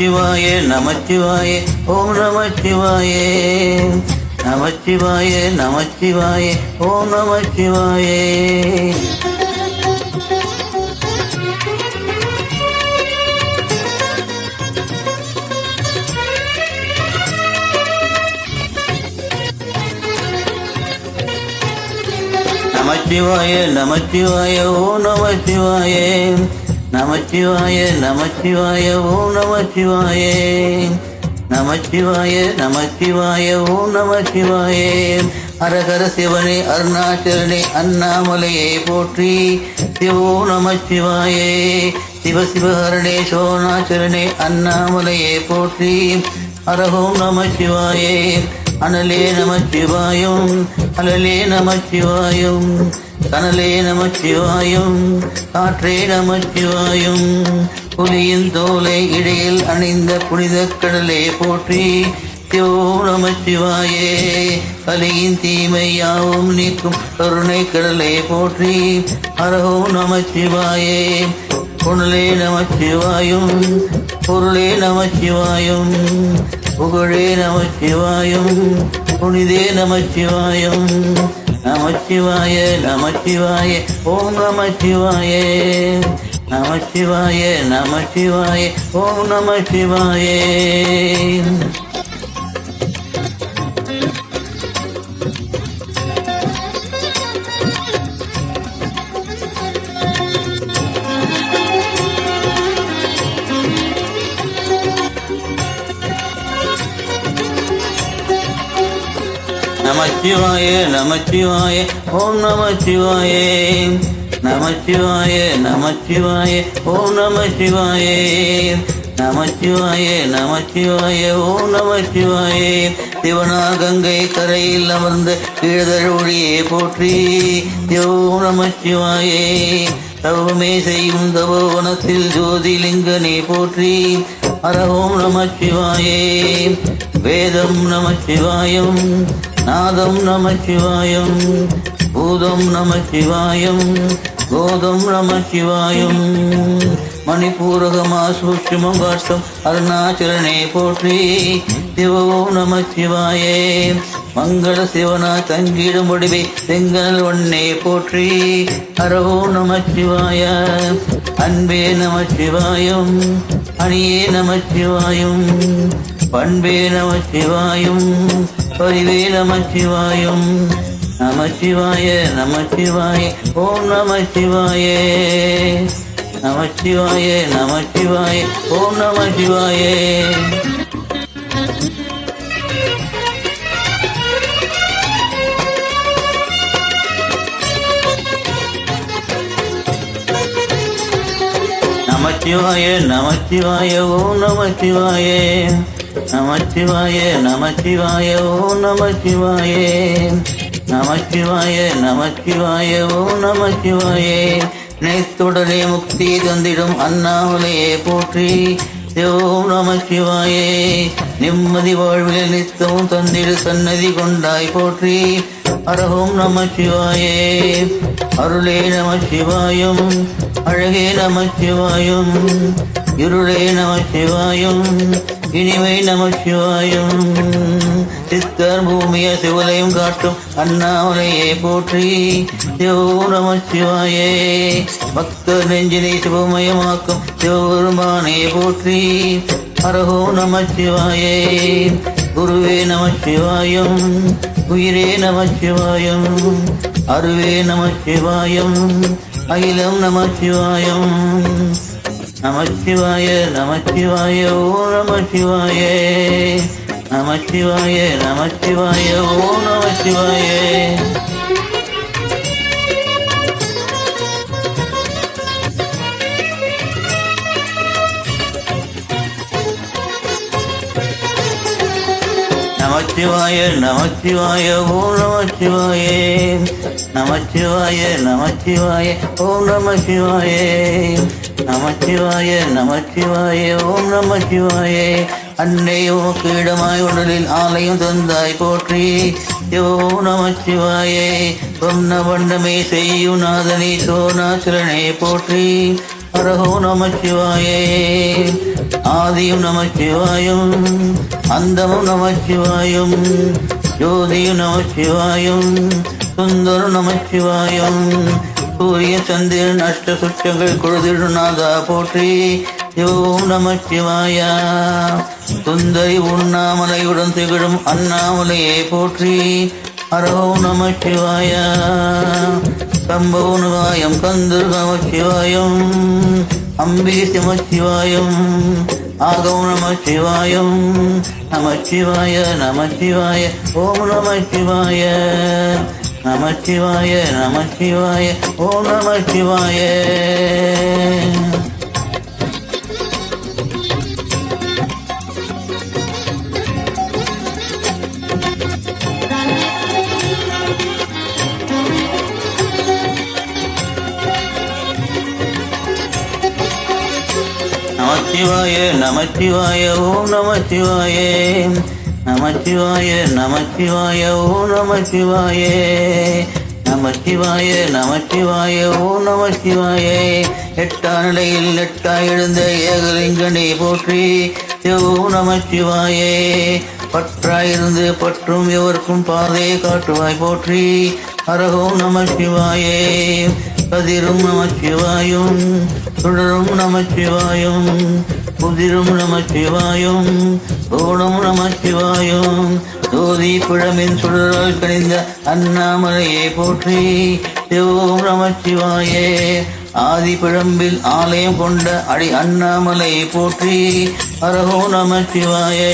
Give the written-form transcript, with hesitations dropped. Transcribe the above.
நமச்சிவாயே நமச்சிவாயே ஓம் நமச்சிவாயே நமச்சிவாயே நமச்சிவாயே ஓம் நமச்சிவாயே நமச்சிவாயே நமச்சிவாயே ஓம் நமச்சிவாயே நமச்சிவாயே நமச்சிவாயே ஓம் நமச்சிவாயே நமச்சிவாயே நமச்சிவாயே ஓம் நமச்சிவாயே ஹரஹர சிவனே அருணாச்சலனே அண்ணாமலையை போற்றி சிவோ நமச்சிவாயே சிவசிவஹரணே சோணாச்சலனே அண்ணாமலையை போற்றி ஹரஹோம் நமச்சிவாயே அனலே நமச்சிவாயும் அலலே நமச்சிவாயும் கனலே நமச்சிவாயும் காற்றே நமச்சிவாயும் புலியின் தோலை இடையில் அணிந்த புனித கடலே போற்றி சிவோ நமச்சிவாயே கலியின் தீமையாவும் நீக்கும் கருணை கடலே போற்றி ஹரஹோ நமச்சிவாயே புனலே நமச்சிவாயும் பொருளே நமச்சிவாயும் புகழே நமச்சிவாயும் புனிதே நமச்சிவாயும் நமச்சிவாய நமச்சிவாய ஓம் நமச்சிவாயே நமச்சிவாய நமச்சிவாய ஓம் நமச்சிவாயே நமச்சிவாயே நமச்சிவாயே ஓம் நமச்சிவாயே நமச்சிவாயே நமச்சிவாயே ஓம் நமச்சிவாயே நமச்சிவாயே நமச்சிவாயே ஓம் நமச்சிவாயே சிவனார் கங்கை கரையில் அமர்ந்த கீழதழொழியே போற்றி ஓம் நமச்சிவாயே தவமே செய்யும் தவோவனத்தில் ஜோதிலிங்கனே போற்றி ஹரஹோம் நமச்சிவாயே வேதம் நமச்சிவாயம் நாதம் நமச்சிவாயம் பூதம் நமச்சிவாயம் கோதம் நமச்சிவாயம் மணிபூரகமா சூஷ்மம் காட்டும் அருணாச்சலனே போற்றி சிவோ நமச்சிவாயே மங்கள சிவனா தங்கிடும் முடிவை செங்கல் ஒன்னே போற்றி ஹரஹோ நமச்சிவாய அன்பே நமச்சிவாயும் அணியே நமச்சிவாயும் பண்பே நமச்சிவாயும் பரிவே நமச்சிவாயும் நமச்சிவாய நமச்சிவாய ஓம் நமச்சிவாயே நமச்சிவாய நமச்சிவாய ஓம் நமச்சிவாயே நமச்சிவாய நமச்சிவாய ஓம் நமச்சிவாயே நமச்சிவாய நமச்சிவாய ஓம் நமச்சிவாயே நமச்சிவாய நமச்சிவாய ஓம் நமச்சிவாயே நினைத்துடனே முக்தி தந்திடும் அண்ணாமலையே போற்றி ஓம் நமச்சிவாயே நிம்மதி வாழ்வில் நித்தமும் தந்திடு சன்னதி கொண்டாய் போற்றி ஹரஹோம் நமச்சிவாயே அருளே நமச்சிவாயும் அழகே நமச்சிவாயும் இருளே நமச்சிவாயும் இனிமை நமச்சிவாயும் சித்தர் பூமிய சிவலையும் காட்டும் அண்ணாமலையை போற்றி சிவோ நமச்சிவாயே பக்தர் நெஞ்சினை சிவமயமாக்கும் சிவபெருமானே போற்றி ஹரஹோ நமச்சிவாயே குருவே நமச்சிவாயும் உயிரே நமச்சிவாயும் அருவே நமச்சிவாயும் அகிலம் நமச்சிவாயும் நமச்சிவாய நமச்சிவாய ஓ நமச்சிவாயே நமச்சிவாய நமச்சிவாய ஓ நமச்சிவாயே நமச்சிவாய நமச்சிவாய ஓ நமச்சிவாயே நமச்சிவாய நமச்சிவாய ஓம் நமச்சிவாயே நமச்சிவாய நமச்சிவாய ஓம் நமச்சிவாயே அன்னையோ கீடமாய் உடலில் ஆலயம் தந்தாய் போற்றி ஓம் நமச்சிவாயே பொன்ன வண்ணமே செய்யும் நாதனே சோனாச்சலனே போற்றி அரஹோ நமச்சிவாயே. ஆதியும் நமச்சிவாயம், அந்தமும் நமச்சிவாயம், ஜோதியும் நமச்சிவாயம், சுந்தரம் நமச்சிவாயம். சூரிய சந்திரன் அஷ்ட சுற்றங்கள் கொழுதிடுநாதா போற்றி. ஓம் நமச்சிவாய. சுந்தரி உண்ணாமலையுடன் திகழும் அண்ணாமலையை போற்றி. அரஹோ நமச்சிவாய. சம்பவனுகாயம் கந்தர் நமச்சிவாயம், அம்பி நமச்சிவாயம், ஆகம் நமச்சிவாயம். நமச்சிவாய நமச்சிவாய ஓம் நமச்சிவாய. நமச்சிவாய நமச்சிவாய ஓம் நமச்சிவாய. நமச்சிவாய நமச்சிவாய ஓம் நமச்சிவாய. நமச்சிவாய நமச்சிவாய ஓம் நமச்சிவாய. நமச்சிவாய நமச்சிவாய ஓம் நமச்சிவாய. எட்டா நிலையில் எட்டாய் எழுந்த ஏகலிங்கனை போற்றி. ஓம் நமச்சிவாய. பற்றாயிருந்து பற்றும் எவர்க்கும் பாதை காட்டுவாய் போற்றி. அரஹோ நமச்சிவாய. கதிரும் நமச்சிவாயும், சுடரும் நமச்சிவாயும், புதிரும் நமச்சிவாயும், ஓணம் நமச்சிவாயும். ஜோதி குழமின் சுடரால் கணிந்த அண்ணாமலையை போற்றி. ஓம் நமச்சிவாயே. ஆதி பிழம்பில் ஆலயம் கொண்ட அடி அண்ணாமலையை போற்றி. அரஹோ நமச்சிவாயே.